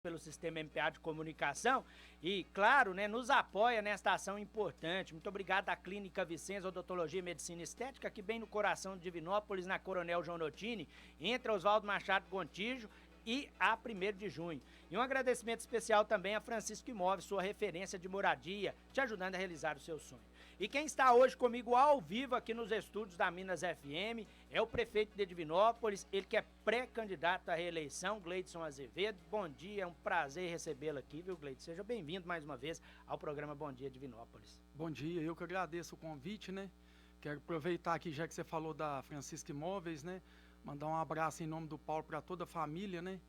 pelo Sistema MPA de Comunicação e, claro, né, nos apoia nesta ação importante. Muito obrigado à Clínica Vicenza Odontologia e Medicina Estética, aqui bem no coração de Divinópolis, na Coronel João Notini, entre Oswaldo Machado Gontijo e a 1º de junho. E um agradecimento especial também a Francisco Imóveis, sua referência de moradia, te ajudando a realizar o seu sonho. E quem está hoje comigo ao vivo aqui nos estúdios da Minas FM é o prefeito de Divinópolis, ele que é pré-candidato à reeleição, Gleidson Azevedo. Bom dia, é um prazer recebê-lo aqui, viu, Gleidson? Seja bem-vindo mais uma vez ao programa Bom Dia Divinópolis. Bom dia, eu que agradeço o convite, né? Quero aproveitar aqui, já que você falou da Francisco Imóveis, né? Mandar um abraço em nome do Paulo para toda a família, né?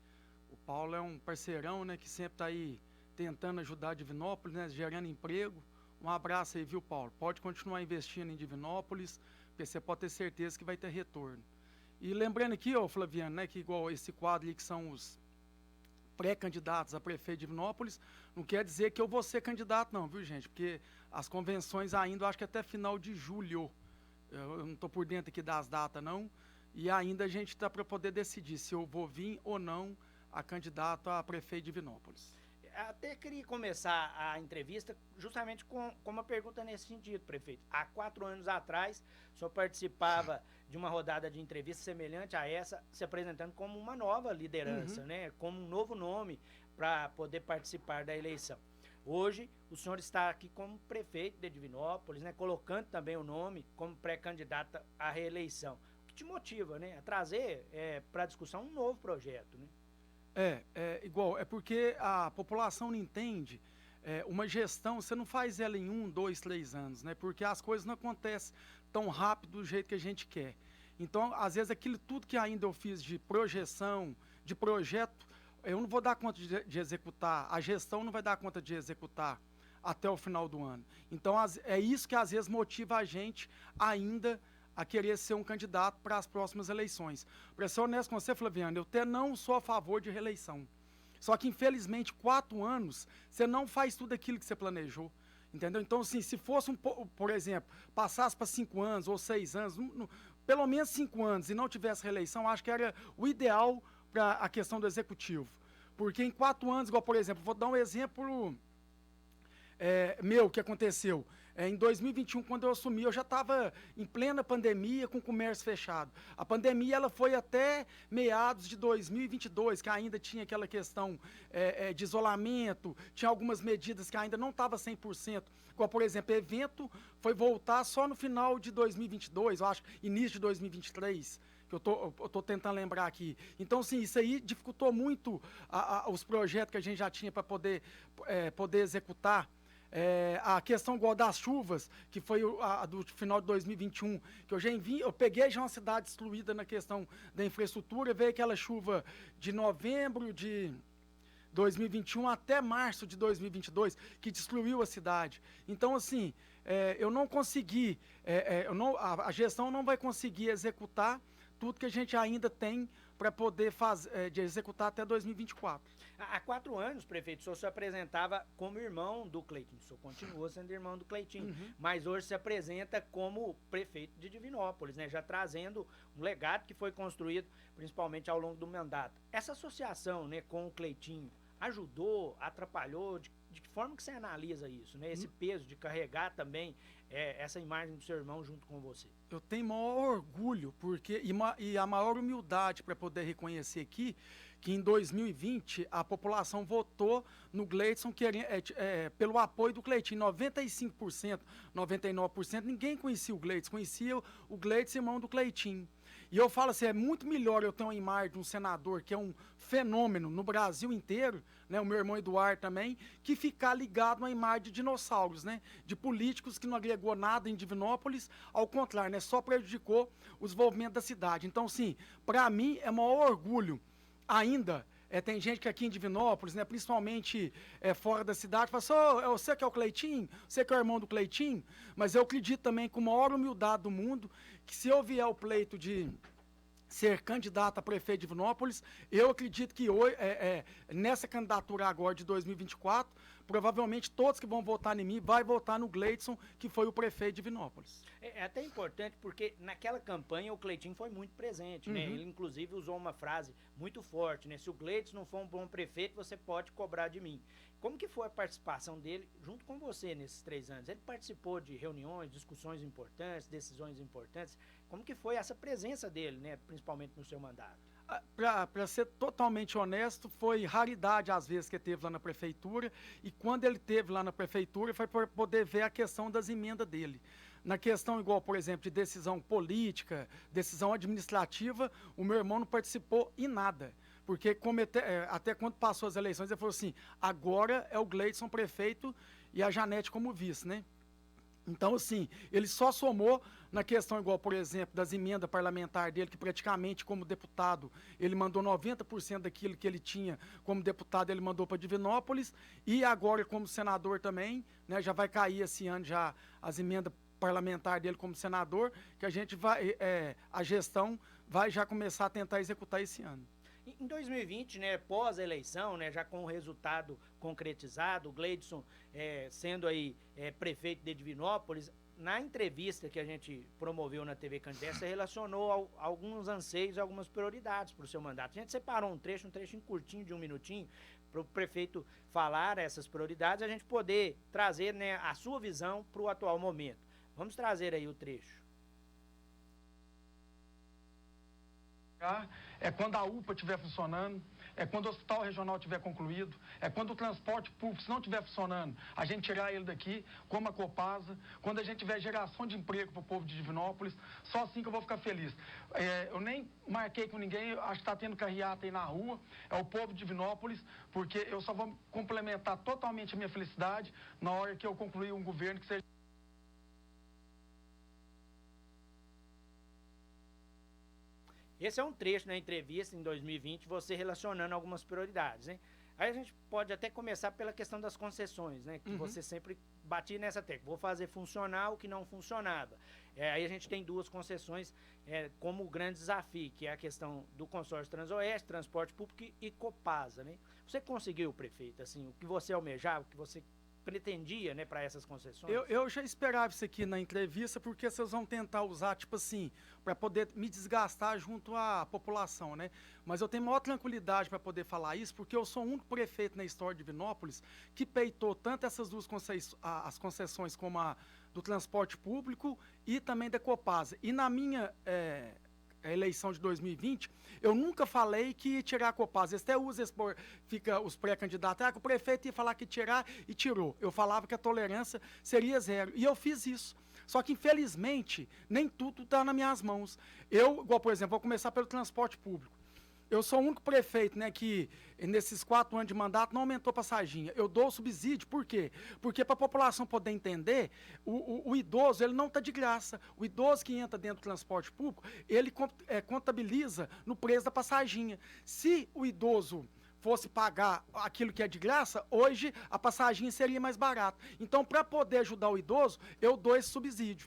O Paulo é um parceirão, né? Que sempre está aí tentando ajudar a Divinópolis, né? Gerando emprego. Um abraço aí, viu, Paulo? Pode continuar investindo em Divinópolis, porque você pode ter certeza que vai ter retorno. E lembrando aqui, ó, Flaviano, né? Que igual esse quadro aí que são os pré-candidatos a prefeito de Divinópolis, não quer dizer que eu vou ser candidato não, viu, gente? Porque as convenções ainda, eu acho que até final de julho. Eu não estou por dentro aqui das datas, não. E ainda a gente está para poder decidir se eu vou vir ou não a candidato a prefeito de Divinópolis. Até queria começar a entrevista justamente com uma pergunta nesse sentido, prefeito. Há 4 anos atrás, o senhor participava de uma rodada de entrevista semelhante a essa, se apresentando como uma nova liderança, né? Como um novo nome para poder participar da eleição. Hoje, o senhor está aqui como prefeito de Divinópolis, né? Colocando também o nome como pré-candidata à reeleição. Te motiva, né, a trazer para a discussão um novo projeto, né? É porque a população não entende uma gestão, você não faz ela em 1, 2, 3 anos, né? Porque as coisas não acontecem tão rápido do jeito que a gente quer. Então, às vezes, aquilo tudo que ainda eu fiz de projeção, de projeto, eu não vou dar conta de executar, a gestão não vai dar conta de executar até o final do ano. Então, é isso que às vezes motiva a gente ainda a querer ser um candidato para as próximas eleições. Para ser honesto com você, Flaviano, eu até não sou a favor de reeleição. Só que, infelizmente, 4 anos, você não faz tudo aquilo que você planejou. Entendeu? Então, assim, se fosse, por exemplo, passasse para 5 anos ou 6 anos, pelo menos 5 anos, e não tivesse reeleição, acho que era o ideal para a questão do executivo. Porque em 4 anos, igual, por exemplo, vou dar um exemplo meu que aconteceu. Em 2021, quando eu assumi, eu já estava em plena pandemia, com o comércio fechado. A pandemia ela foi até meados de 2022, que ainda tinha aquela questão de isolamento, tinha algumas medidas que ainda não estavam 100%. Como, por exemplo, evento foi voltar só no final de 2022, eu acho, início de 2023. Que eu tô tentando lembrar aqui. Então, sim, isso aí dificultou muito os projetos que a gente já tinha para poder executar. A questão igual das chuvas, que foi a do final de 2021, que eu peguei já uma cidade destruída na questão da infraestrutura, veio aquela chuva de novembro de 2021 até março de 2022, que destruiu a cidade. Então, assim, eu não consegui, a gestão não vai conseguir executar tudo que a gente ainda tem para poder de executar até 2024. Há 4 anos, prefeito, o senhor se apresentava como irmão do Cleitinho. O senhor continua sendo irmão do Cleitinho, mas hoje se apresenta como prefeito de Divinópolis, né? Já trazendo um legado que foi construído principalmente ao longo do mandato. Essa associação, né, com o Cleitinho ajudou, atrapalhou? De que forma que você analisa isso, né? Esse peso de carregar também essa imagem do seu irmão junto com você? Eu tenho maior orgulho e a maior humildade para poder reconhecer aqui que em 2020 a população votou no Gleidson pelo apoio do Cleitinho. 95%, 99%, ninguém conhecia o Gleidson, conhecia o Gleidson, irmão do Cleitinho. E eu falo assim, é muito melhor eu ter uma imagem de um senador que é um fenômeno no Brasil inteiro, né, o meu irmão Eduardo também, que ficar ligado a uma imagem de dinossauros, né, de políticos que não agregou nada em Divinópolis, ao contrário, né, só prejudicou o desenvolvimento da cidade. Então, sim, para mim é maior orgulho ainda. Tem gente que aqui em Divinópolis, né, principalmente fora da cidade, fala assim, você que é o Cleitinho, você que é o irmão do Cleitinho, mas eu acredito também com a maior humildade do mundo, que se eu vier o pleito de ser candidato a prefeito de Divinópolis. Eu acredito que hoje, nessa candidatura agora de 2024, provavelmente todos que vão votar em mim vai votar no Gleidson, que foi o prefeito de Divinópolis. É até importante porque naquela campanha o Cleitinho foi muito presente, né? Ele inclusive usou uma frase muito forte, né? Se o Gleidson não for um bom prefeito, você pode cobrar de mim. Como que foi a participação dele junto com você nesses 3 anos? Ele participou de reuniões, discussões importantes, decisões importantes. Como que foi essa presença dele, né? Principalmente no seu mandato? Para ser totalmente honesto, foi raridade às vezes que ele teve lá na prefeitura, e quando ele teve lá na prefeitura foi para poder ver a questão das emendas dele. Na questão igual, por exemplo, de decisão política, decisão administrativa, o meu irmão não participou em nada. Porque até quando passou as eleições, ele falou assim, agora é o Gleidson prefeito e a Janete como vice, né? Então, assim, ele só somou na questão igual, por exemplo, das emendas parlamentares dele, que praticamente como deputado, ele mandou 90% daquilo que ele tinha como deputado, ele mandou para Divinópolis, e agora como senador também, né, já vai cair esse ano já as emendas parlamentares dele como senador, que a gente vai, a gestão vai já começar a tentar executar esse ano. Em 2020, né, pós a eleição, né, já com o resultado concretizado, o Gleidson sendo aí prefeito de Divinópolis, na entrevista que a gente promoveu na TV Candidato, você relacionou alguns anseios, algumas prioridades para o seu mandato. A gente separou um trechinho curtinho de 1 minutinho, para o prefeito falar essas prioridades, a gente poder trazer, né, a sua visão para o atual momento. Vamos trazer aí o trecho. É quando a UPA estiver funcionando, é quando o hospital regional estiver concluído, é quando o transporte público, se não estiver funcionando, a gente tirar ele daqui, como a Copasa, quando a gente tiver geração de emprego para o povo de Divinópolis, só assim que eu vou ficar feliz. Eu nem marquei com ninguém, acho que está tendo carreata aí na rua, é o povo de Divinópolis, porque eu só vou complementar totalmente a minha felicidade na hora que eu concluir um governo que seja... Esse é um trecho na entrevista em 2020, você relacionando algumas prioridades, né? Aí a gente pode até começar pela questão das concessões, né? Que você sempre batia nessa tecla. Vou fazer funcionar o que não funcionava. Aí a gente tem 2 concessões como grande desafio, que é a questão do consórcio Transoeste, transporte público e Copasa, né? Você conseguiu, prefeito, assim, o que você almejava, o que você pretendia, né, para essas concessões? Eu já esperava isso aqui na entrevista, porque vocês vão tentar usar, tipo assim, para poder me desgastar junto à população, né? Mas eu tenho maior tranquilidade para poder falar isso, porque eu sou o único prefeito na história de Divinópolis que peitou tanto essas 2 as concessões como a do transporte público e também da Copasa. E na minha eleição de 2020, eu nunca falei que ia tirar a Copasa. Eles até usam fica os pré-candidatos, que o prefeito ia falar que ia tirar e tirou. Eu falava que a tolerância seria 0. E eu fiz isso. Só que, infelizmente, nem tudo está nas minhas mãos. Igual, por exemplo, vou começar pelo transporte público. Eu sou o único prefeito, né, que nesses 4 anos de mandato não aumentou passaginha. Eu dou subsídio, por quê? Porque para a população poder entender, o idoso, ele não está de graça. O idoso que entra dentro do transporte público, ele contabiliza no preço da passaginha. Se o idoso fosse pagar aquilo que é de graça, hoje a passaginha seria mais barata. Então, para poder ajudar o idoso, eu dou esse subsídio.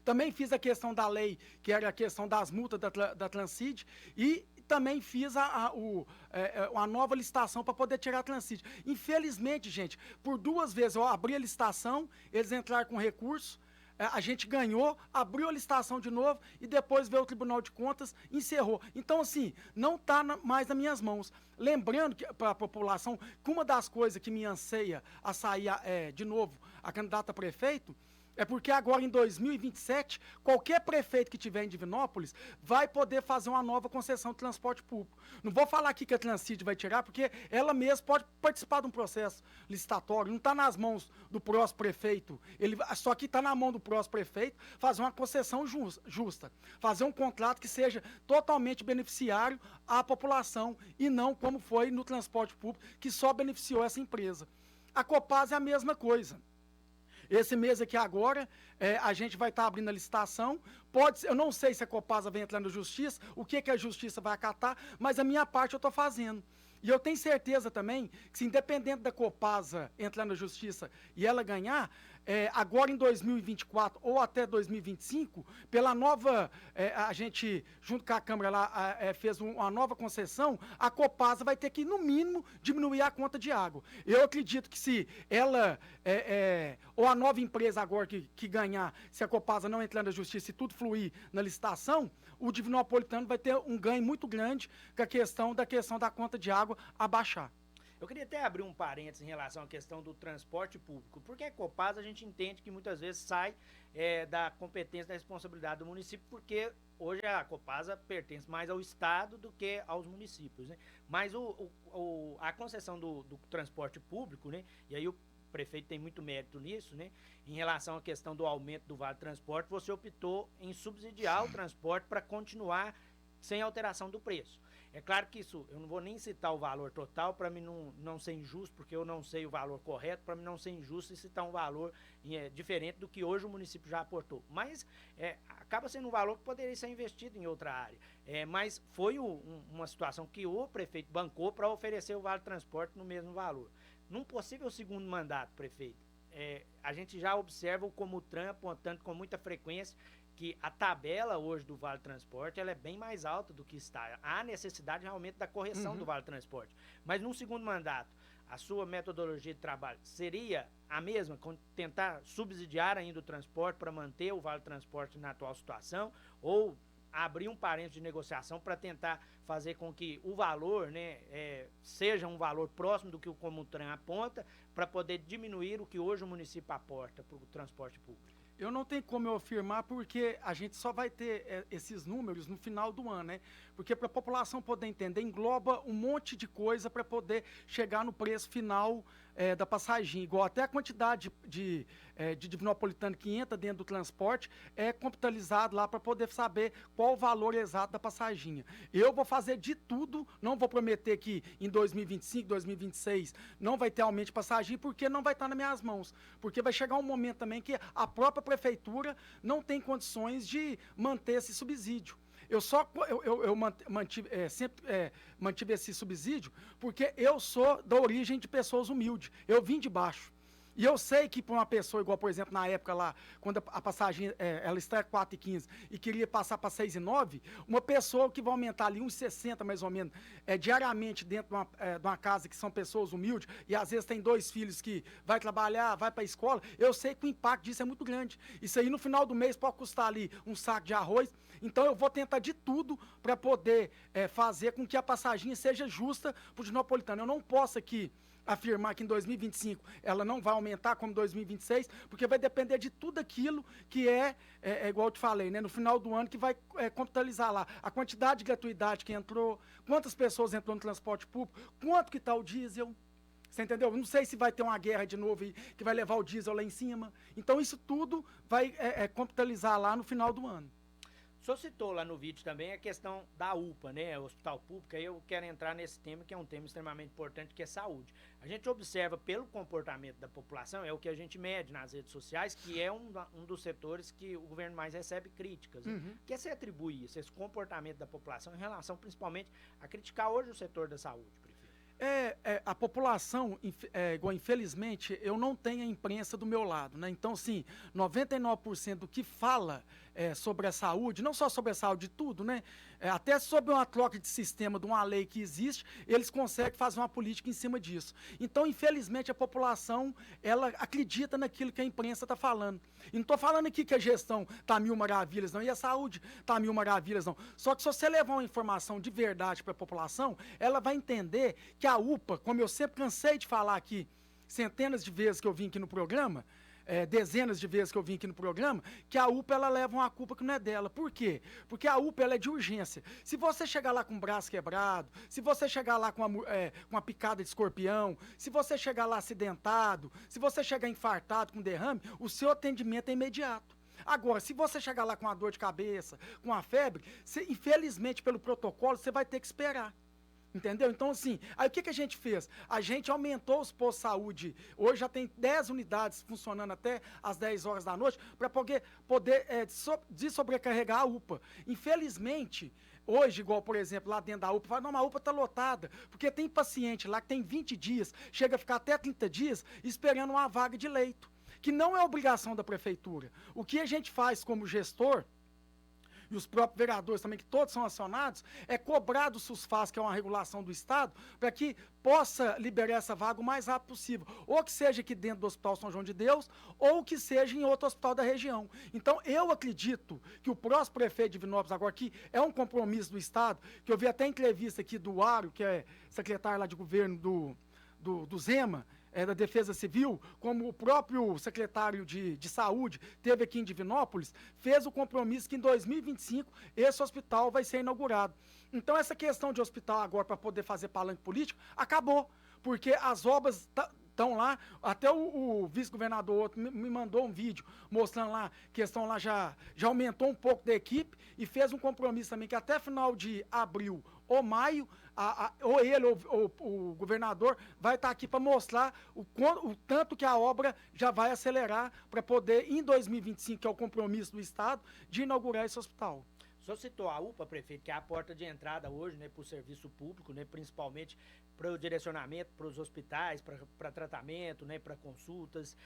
Também fiz a questão da lei, que era a questão das multas da Transcid, e também fiz a nova licitação para poder tirar a Transcid. Infelizmente, gente, por 2 vezes eu abri a licitação, eles entraram com recurso, a gente ganhou, abriu a licitação de novo e depois veio o Tribunal de Contas e encerrou. Então, assim, não está mais nas minhas mãos. Lembrando para a população que uma das coisas que me anseia a sair de novo a candidata a prefeito é porque agora em 2027, qualquer prefeito que tiver em Divinópolis vai poder fazer uma nova concessão de transporte público. Não vou falar aqui que a Transcid vai tirar, porque ela mesma pode participar de um processo licitatório, não está nas mãos do próximo prefeito. Só que está na mão do próximo prefeito fazer uma concessão justa, fazer um contrato que seja totalmente beneficiário à população e não como foi no transporte público, que só beneficiou essa empresa. A Copasa é a mesma coisa. Esse mês aqui agora, a gente vai estar abrindo a licitação. Eu não sei se a Copasa vai entrar na justiça, o que a justiça vai acatar, mas a minha parte eu estou fazendo. E eu tenho certeza também que, se independente da Copasa entrar na justiça e ela ganhar, agora em 2024 ou até 2025, pela nova, a gente, junto com a Câmara lá, fez uma nova concessão, a Copasa vai ter que, no mínimo, diminuir a conta de água. Eu acredito que se ela, ou a nova empresa agora que ganhar, se a Copasa não entrar na justiça e tudo fluir na licitação, o Divinopolitano vai ter um ganho muito grande com a questão da conta de água abaixar. Eu queria até abrir um parênteses em relação à questão do transporte público, porque a Copasa a gente entende que muitas vezes sai da competência, da responsabilidade do município, porque hoje a Copasa pertence mais ao Estado do que aos municípios, né? Mas a concessão do transporte público, né? E aí o prefeito tem muito mérito nisso, né? Em relação à questão do aumento do Vale Transporte, você optou em subsidiar o transporte para continuar sem alteração do preço. É claro que isso, eu não vou nem citar o valor total para mim não ser injusto, porque eu não sei o valor correto, para mim não ser injusto e citar um valor diferente do que hoje o município já aportou. Mas acaba sendo um valor que poderia ser investido em outra área. Mas foi uma situação que o prefeito bancou para oferecer o Vale Transporte no mesmo valor. Num possível segundo mandato, prefeito, a gente já observa o Comutran apontando com muita frequência que a tabela hoje do Vale Transporte ela é bem mais alta do que está. Há necessidade realmente da correção do Vale Transporte. Mas num segundo mandato, a sua metodologia de trabalho seria a mesma, tentar subsidiar ainda o transporte para manter o Vale Transporte na atual situação, ou abrir um parênteses de negociação para tentar fazer com que o valor, né, seja um valor próximo do que o Comutran aponta, para poder diminuir o que hoje o município aporta para o transporte público? Eu não tenho como eu afirmar, porque a gente só vai ter esses números no final do ano, né? Porque para a população poder entender, engloba um monte de coisa para poder chegar no preço final da passagem. Igual até a quantidade de Divinopolitano que entra dentro do transporte é computabilizado lá para poder saber qual o valor exato da passaginha. Eu vou fazer de tudo, não vou prometer que em 2025, 2026 não vai ter aumento de passagem, porque não vai estar nas minhas mãos. Porque vai chegar um momento também que a própria prefeitura não tem condições de manter esse subsídio. Sempre mantive esse subsídio porque eu sou da origem de pessoas humildes. Eu vim de baixo. E eu sei que para uma pessoa, igual, por exemplo, na época lá, quando a passagem ela está 4,15 e queria passar para 6,9, uma pessoa que vai aumentar ali uns 60 mais ou menos, diariamente dentro de uma casa que são pessoas humildes, e às vezes tem 2 filhos que vai trabalhar, vai para a escola, eu sei que o impacto disso é muito grande. Isso aí no final do mês pode custar ali um saco de arroz. Então eu vou tentar de tudo para poder fazer com que a passagem seja justa para o Divinopolitano. Eu não posso aqui afirmar que em 2025 ela não vai aumentar como 2026, porque vai depender de tudo aquilo que igual eu te falei, né, no final do ano, que vai computabilizar lá a quantidade de gratuidade que entrou, quantas pessoas entrou no transporte público, quanto que está o diesel. Você entendeu? Não sei se vai ter uma guerra de novo que vai levar o diesel lá em cima. Então isso tudo vai computabilizar lá no final do ano. O senhor citou lá no vídeo também a questão da UPA, né, o Hospital Público, aí eu quero entrar nesse tema, que é um tema extremamente importante, que é saúde. A gente observa pelo comportamento da população, é o que a gente mede nas redes sociais, que é um dos setores que o governo mais recebe críticas. Né? Que se atribui isso, esse comportamento da população em relação principalmente a criticar hoje o setor da saúde, prefeito? A população, igual, infelizmente, eu não tenho a imprensa do meu lado, né? Então, sim, 99% do que fala sobre a saúde, não só sobre a saúde, tudo, né? Até sobre uma troca de sistema, de uma lei que existe, eles conseguem fazer uma política em cima disso. Então, infelizmente, a população, ela acredita naquilo que a imprensa está falando. E não estou falando aqui que a gestão está 1000 maravilhas, não, e a saúde está 1000 maravilhas, não. Só que se você levar uma informação de verdade para a população, ela vai entender que a UPA, como eu sempre cansei de falar aqui, centenas de vezes que eu vim aqui no programa, dezenas de vezes que eu vim aqui no programa, que a UPA ela leva uma culpa que não é dela. Por quê? Porque a UPA ela é de urgência. Se você chegar lá com o braço quebrado, se você chegar lá com uma picada de escorpião, se você chegar lá acidentado, se você chegar infartado com derrame, o seu atendimento é imediato. Agora, se você chegar lá com uma dor de cabeça, com uma febre, infelizmente pelo protocolo, você vai ter que esperar. Entendeu? Então, assim, aí o que a gente fez? A gente aumentou os postos de saúde. Hoje já tem 10 unidades funcionando até às 10 horas da noite para poder sobrecarregar a UPA. Infelizmente, hoje, igual, por exemplo, lá dentro da UPA, fala, não, a UPA está lotada, porque tem paciente lá que tem 20 dias, chega a ficar até 30 dias esperando uma vaga de leito. que não é obrigação da prefeitura. O que a gente faz como gestor, e os próprios vereadores também, que todos são acionados, é cobrar do SUSFAS, que é uma regulação do Estado, para que possa liberar essa vaga o mais rápido possível. Ou que seja aqui dentro do Hospital São João de Deus, ou que seja em outro hospital da região. Então, eu acredito que o próximo prefeito de Divinópolis, agora aqui, é um compromisso do Estado, que eu vi até entrevista aqui do Aro, que é secretário lá de governo do Zema, da Defesa Civil, como o próprio secretário de Saúde teve aqui em Divinópolis, fez o compromisso que em 2025 esse hospital vai ser inaugurado. Então essa questão de hospital agora para poder fazer palanque político acabou, porque as obras estão lá, até o vice-governador me mandou um vídeo mostrando lá, questão lá já aumentou um pouco da equipe e fez um compromisso também que até final de abril ou maio, ou ele ou o governador vai estar aqui para mostrar o tanto que a obra já vai acelerar para poder, em 2025, que é o compromisso do Estado, de inaugurar esse hospital. O senhor citou a UPA, prefeito, que é a porta de entrada hoje, né, para o serviço público, né, principalmente para o direcionamento para os hospitais, para tratamento, né, para consultas.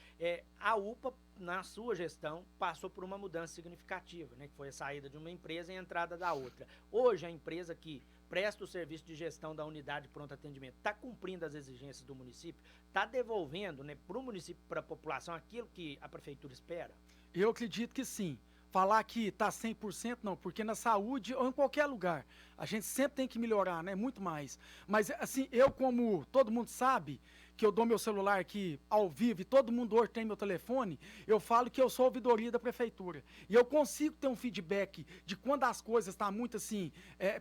A UPA, na sua gestão, passou por uma mudança significativa, né, que foi a saída de uma empresa e a entrada da outra. Hoje, a empresa que presta o serviço de gestão da unidade de pronto atendimento está cumprindo as exigências do município, está devolvendo, né, para o município, para a população, aquilo que a prefeitura espera? Eu acredito que sim. Falar que está 100% não, porque na saúde ou em qualquer lugar, a gente sempre tem que melhorar, né? Muito mais. Mas, assim, eu como todo mundo sabe, que eu dou meu celular aqui ao vivo e todo mundo hoje tem meu telefone, eu falo que eu sou ouvidoria da prefeitura. E eu consigo ter um feedback de quando as coisas estão muito assim,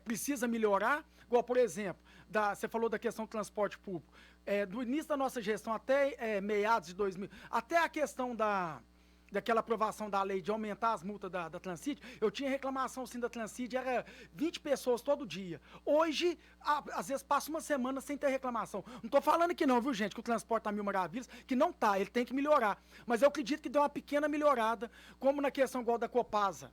precisa melhorar. Igual, por exemplo, você falou da questão do transporte público. Do início da nossa gestão até meados de 2000, até a questão daquela aprovação da lei de aumentar as multas da Transcid, eu tinha reclamação sim da Transcid, era 20 pessoas todo dia. Hoje, às vezes passa uma semana sem ter reclamação. Não estou falando que não, viu gente, que o transporte tá mil maravilhas, que não tá, ele tem que melhorar. Mas eu acredito que deu uma pequena melhorada, como na questão igual da Copasa.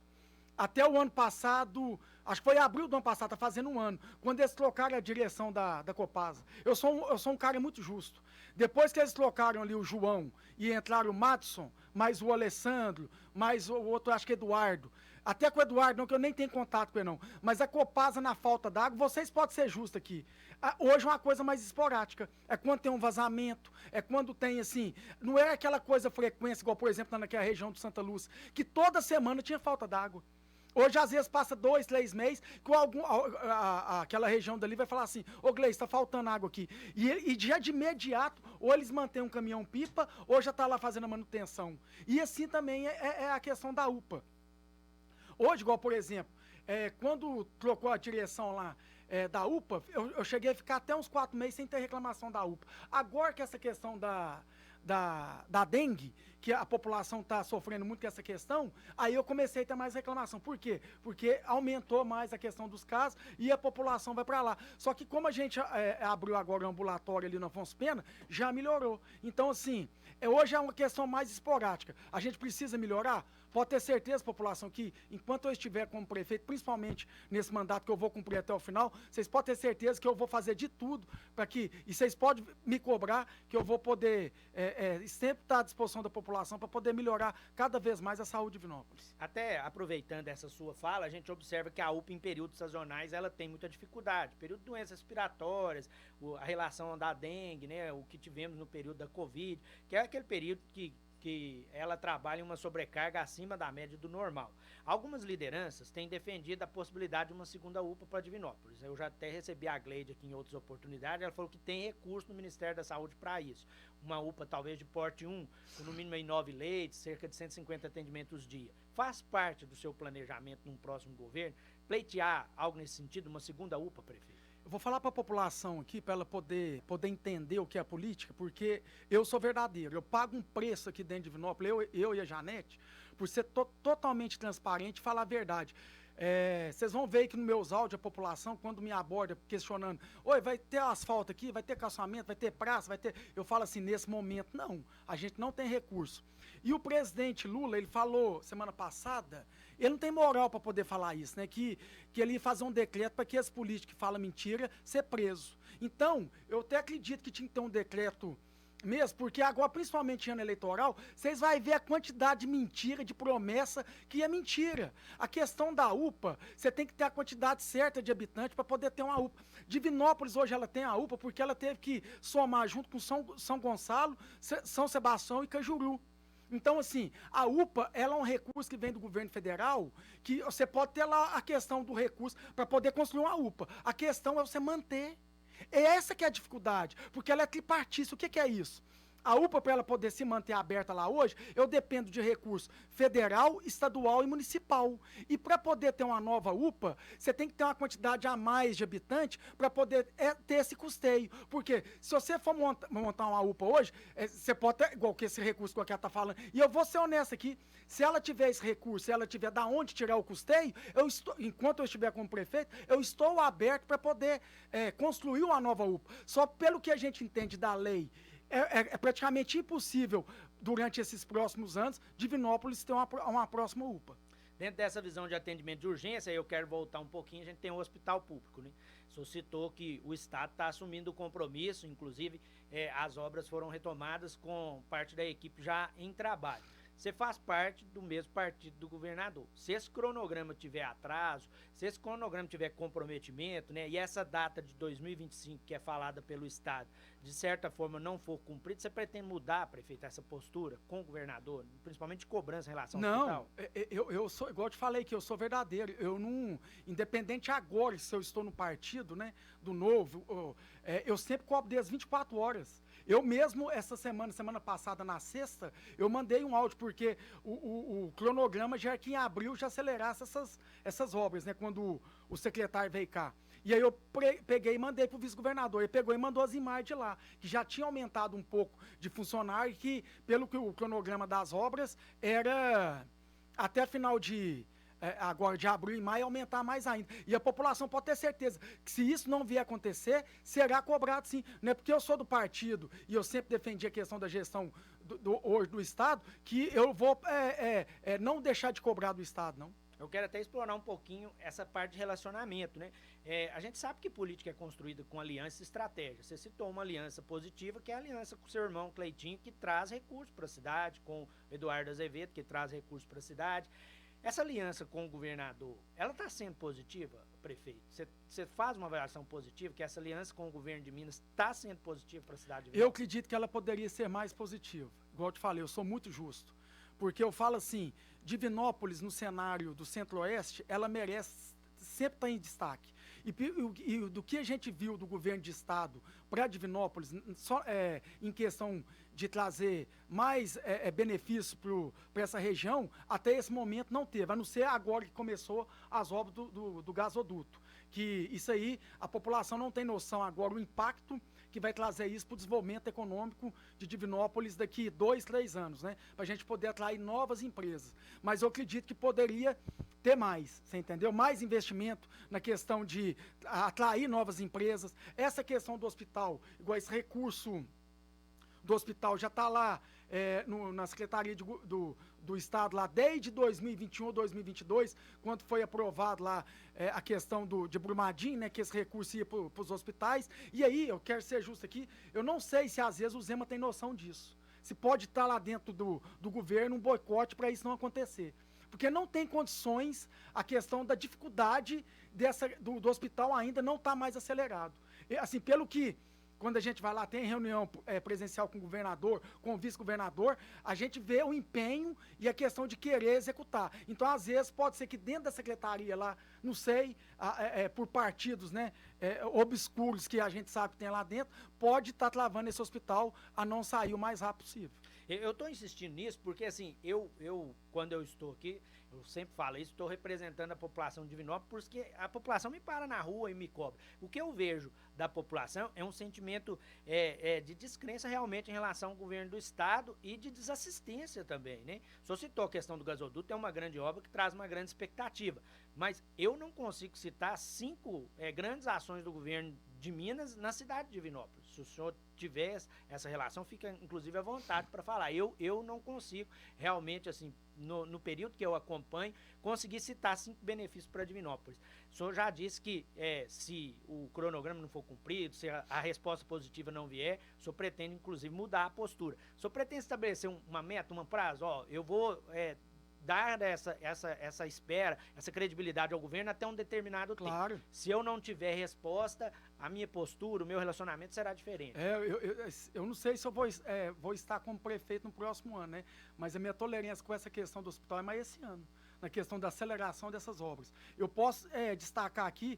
Até o ano passado, acho que foi em abril do ano passado, tá fazendo um ano, quando eles trocaram a direção da Copasa. Eu sou um cara muito justo. Depois que eles trocaram ali o João e entraram o Madison, mais o Alessandro, mais o outro, acho que Eduardo. Até com o Eduardo, não, que eu nem tenho contato com ele, não. Mas a Copasa, na falta d'água, vocês podem ser justos aqui. Hoje é uma coisa mais esporádica. É quando tem um vazamento, é quando tem, assim, não é aquela coisa frequência, igual, por exemplo, naquela região do Santa Lúcia, que toda semana tinha falta d'água. Hoje, às vezes, passa 2, 3 meses, que aquela região dali vai falar assim, ô Gleice, está faltando água aqui. E já de imediato, ou eles mantêm um caminhão-pipa, ou já está lá fazendo a manutenção. E assim também é a questão da UPA. Hoje, igual, por exemplo, quando trocou a direção lá da UPA, eu cheguei a ficar até uns 4 meses sem ter reclamação da UPA. Agora que essa questão da dengue, que a população está sofrendo muito com essa questão, aí eu comecei a ter mais reclamação. Por quê? Porque aumentou mais a questão dos casos e a população vai para lá. Só que como a gente abriu agora um ambulatório ali no Afonso Pena, já melhorou. Então, assim, hoje é uma questão mais esporádica. A gente precisa melhorar? Pode ter certeza, população, que enquanto eu estiver como prefeito, principalmente nesse mandato que eu vou cumprir até o final, vocês podem ter certeza que eu vou fazer de tudo para que, e vocês podem me cobrar, que eu vou poder sempre estar à disposição da população para poder melhorar cada vez mais a saúde de Divinópolis. Até aproveitando essa sua fala, a gente observa que a UPA em períodos sazonais ela tem muita dificuldade. Período de doenças respiratórias, a relação da dengue, né, o que tivemos no período da Covid, que é aquele período que ela trabalha em uma sobrecarga acima da média do normal. Algumas lideranças têm defendido a possibilidade de uma segunda UPA para Divinópolis. Eu já até recebi a Gleide aqui em outras oportunidades, ela falou que tem recurso no Ministério da Saúde para isso. Uma UPA talvez de porte 1, com no mínimo 9 leitos, cerca de 150 atendimentos dia. Faz parte do seu planejamento num próximo governo pleitear algo nesse sentido, uma segunda UPA, prefeito? Eu vou falar para a população aqui, para ela poder entender o que é política, porque eu sou verdadeiro. Eu pago um preço aqui dentro de Divinópolis, eu e a Janete, por ser totalmente transparente e falar a verdade. Vocês vão ver que nos meus áudios, a população, quando me aborda questionando, oi, vai ter asfalto aqui, vai ter calçamento, vai ter praça, vai ter... Eu falo assim, nesse momento, não, a gente não tem recurso. E o presidente Lula, ele falou semana passada, ele não tem moral para poder falar isso, né? Que ele ia fazer um decreto para que esse político que fala mentira ser preso. Então, eu até acredito que tinha que ter um decreto Mesmo, porque agora, principalmente em ano eleitoral, vocês vão ver a quantidade de mentira, de promessa, que é mentira. A questão da UPA, você tem que ter a quantidade certa de habitantes para poder ter uma UPA. Divinópolis hoje ela tem a UPA porque ela teve que somar junto com São Gonçalo, São Sebastião e Cajuru. Então, assim, a UPA, ela é um recurso que vem do governo federal, que você pode ter lá a questão do recurso para poder construir uma UPA. A questão é você manter. É essa que é a dificuldade, porque ela é tripartite. O que é isso? A UPA, para ela poder se manter aberta lá hoje, eu dependo de recurso federal, estadual e municipal. E para poder ter uma nova UPA, você tem que ter uma quantidade a mais de habitantes para poder ter esse custeio. Porque se você for montar uma UPA hoje, você pode ter, igual que esse recurso que a Ká está falando, e eu vou ser honesto aqui, se ela tiver esse recurso, se ela tiver da onde tirar o custeio, enquanto eu estiver como prefeito, eu estou aberto para poder construir uma nova UPA. Só pelo que a gente entende da lei, é praticamente impossível, durante esses próximos anos, Divinópolis ter uma próxima UPA. Dentro dessa visão de atendimento de urgência, eu quero voltar um pouquinho, a gente tem um hospital público, né? O senhor citou que o Estado está assumindo o compromisso, inclusive as obras foram retomadas com parte da equipe já em trabalho. Você faz parte do mesmo partido do governador. Se esse cronograma tiver atraso, se esse cronograma tiver comprometimento, né, e essa data de 2025, que é falada pelo Estado, de certa forma não for cumprida, você pretende mudar, prefeito, essa postura com o governador, principalmente de cobrança em relação ao hospital? Não, eu sou, igual eu te falei, que eu sou verdadeiro. Eu não, independente agora se eu estou no partido, né, do Novo, eu sempre cobro das 24 horas. Eu mesmo, semana passada, na sexta, eu mandei um áudio, porque o cronograma já é que em abril já acelerasse essas obras, né? Quando o secretário veio cá. E aí eu peguei e mandei pro vice-governador. Ele pegou e mandou as imagens de lá, que já tinha aumentado um pouco de funcionário, e que, pelo que o cronograma das obras, era até final agora de abril e maio, aumentar mais ainda. E a população pode ter certeza que, se isso não vier acontecer, será cobrado sim. Não é porque eu sou do partido e eu sempre defendi a questão da gestão hoje do Estado, que eu vou não deixar de cobrar do Estado, não. Eu quero até explorar um pouquinho essa parte de relacionamento, né? A gente sabe que política é construída com aliança e estratégia. Você citou uma aliança positiva, que é a aliança com o seu irmão Cleitinho, que traz recursos para a cidade, com o Eduardo Azevedo, que traz recursos para a cidade. Essa aliança com o governador, ela está sendo positiva, prefeito? Você faz uma avaliação positiva, que essa aliança com o governo de Minas está sendo positiva para a cidade de Minas? Eu acredito que ela poderia ser mais positiva. Igual eu te falei, eu sou muito justo. Porque eu falo assim, Divinópolis, no cenário do Centro-Oeste, ela merece sempre estar em destaque. E do que a gente viu do governo de estado para Divinópolis, em questão de trazer mais benefício para essa região, até esse momento não teve, a não ser agora que começou as obras do gasoduto. Que isso aí, a população não tem noção agora, o impacto que vai trazer isso para o desenvolvimento econômico de Divinópolis daqui 2, 3 anos, né? Para a gente poder atrair novas empresas. Mas eu acredito que poderia ter mais, você entendeu? Mais investimento na questão de atrair novas empresas. Essa questão do hospital, igual esse recurso do hospital já está lá na Secretaria do Estado lá desde 2021 ou 2022, quando foi aprovado lá a questão de Brumadinho, né, que esse recurso ia para os hospitais. E aí, eu quero ser justo aqui, eu não sei se às vezes o Zema tem noção disso. Se pode estar lá dentro do governo um boicote para isso não acontecer. Porque não tem condições, a questão da dificuldade do hospital ainda não está mais acelerado. E, assim, pelo que, quando a gente vai lá, tem reunião presencial com o governador, com o vice-governador, a gente vê o empenho e a questão de querer executar. Então, às vezes, pode ser que dentro da secretaria lá, não sei, por partidos, né, obscuros que a gente sabe que tem lá dentro, pode estar travando esse hospital a não sair o mais rápido possível. Eu estou insistindo nisso porque, assim, quando eu estou aqui, eu sempre falo isso, estou representando a população de Divinópolis, porque a população me para na rua e me cobra. O que eu vejo da população é um sentimento de descrença realmente em relação ao governo do Estado e de desassistência também, né? Só citou a questão do gasoduto, é uma grande obra que traz uma grande expectativa, mas eu não consigo citar 5 grandes ações do governo de Minas na cidade de Divinópolis. Se o senhor tiver essa relação, fica inclusive à vontade para falar. Eu não consigo realmente, assim, no período que eu acompanho, conseguir citar 5 benefícios para Divinópolis. O senhor já disse que se o cronograma não for cumprido, se a resposta positiva não vier, o senhor pretende, inclusive, mudar a postura. O senhor pretende estabelecer uma meta, um prazo? Ó, eu vou dar essa espera, essa credibilidade ao governo até um determinado tempo. Claro. Se eu não tiver resposta, a minha postura, o meu relacionamento será diferente. Eu não sei se eu vou estar como prefeito no próximo ano, né? Mas a minha tolerância com essa questão do hospital é mais esse ano, na questão da aceleração dessas obras. Eu posso destacar aqui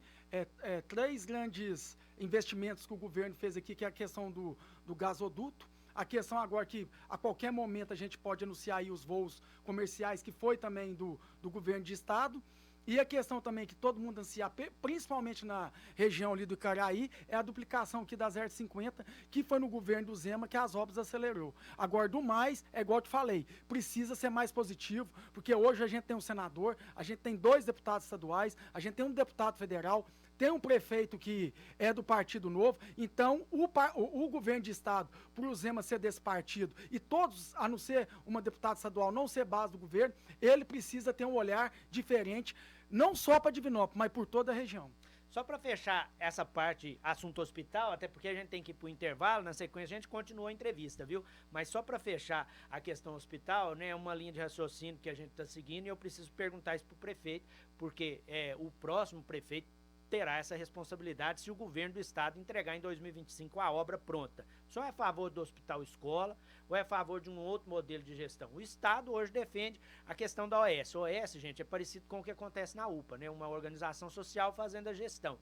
3 grandes investimentos que o governo fez aqui, que é a questão do gasoduto, a questão agora que a qualquer momento a gente pode anunciar aí os voos comerciais, que foi também do governo de estado, e a questão também que todo mundo ansia, principalmente na região ali do Icaraí, é a duplicação aqui da 050, que foi no governo do Zema que as obras acelerou. Agora, do mais, é igual eu te falei, precisa ser mais positivo, porque hoje a gente tem um senador, a gente tem 2 deputados estaduais, a gente tem um deputado federal, tem um prefeito que é do Partido Novo, então o governo de estado, por o Zema ser desse partido, e todos, a não ser uma deputada estadual, não ser base do governo, ele precisa ter um olhar diferente, não só para Divinópolis, mas por toda a região. Só para fechar essa parte, assunto hospital, até porque a gente tem que ir para o intervalo, na sequência a gente continua a entrevista, viu? Mas só para fechar a questão hospital, né, uma linha de raciocínio que a gente está seguindo, e eu preciso perguntar isso para o prefeito, porque o próximo prefeito terá essa responsabilidade se o governo do estado entregar em 2025 a obra pronta. Só é a favor do hospital escola ou é a favor de um outro modelo de gestão? O estado hoje defende a questão da OS. O OS, gente, é parecido com o que acontece na UPA, né? Uma organização social fazendo a gestão.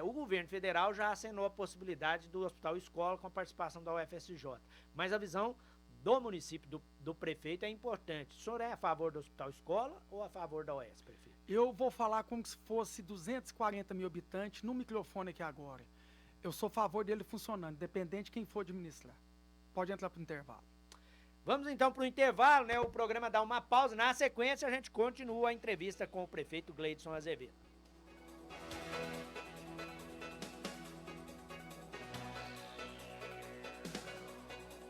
O governo federal já acenou a possibilidade do hospital escola com a participação da UFSJ. Mas a visão do município, do prefeito, é importante. O senhor é a favor do hospital escola ou a favor da OS, prefeito? Eu vou falar como se fosse 240 mil habitantes no microfone aqui agora. Eu sou a favor dele funcionando, independente de quem for administrar. Pode entrar para o intervalo. Vamos então para o intervalo, né? O programa dá uma pausa. Na sequência, a gente continua a entrevista com o prefeito Gleidson Azevedo.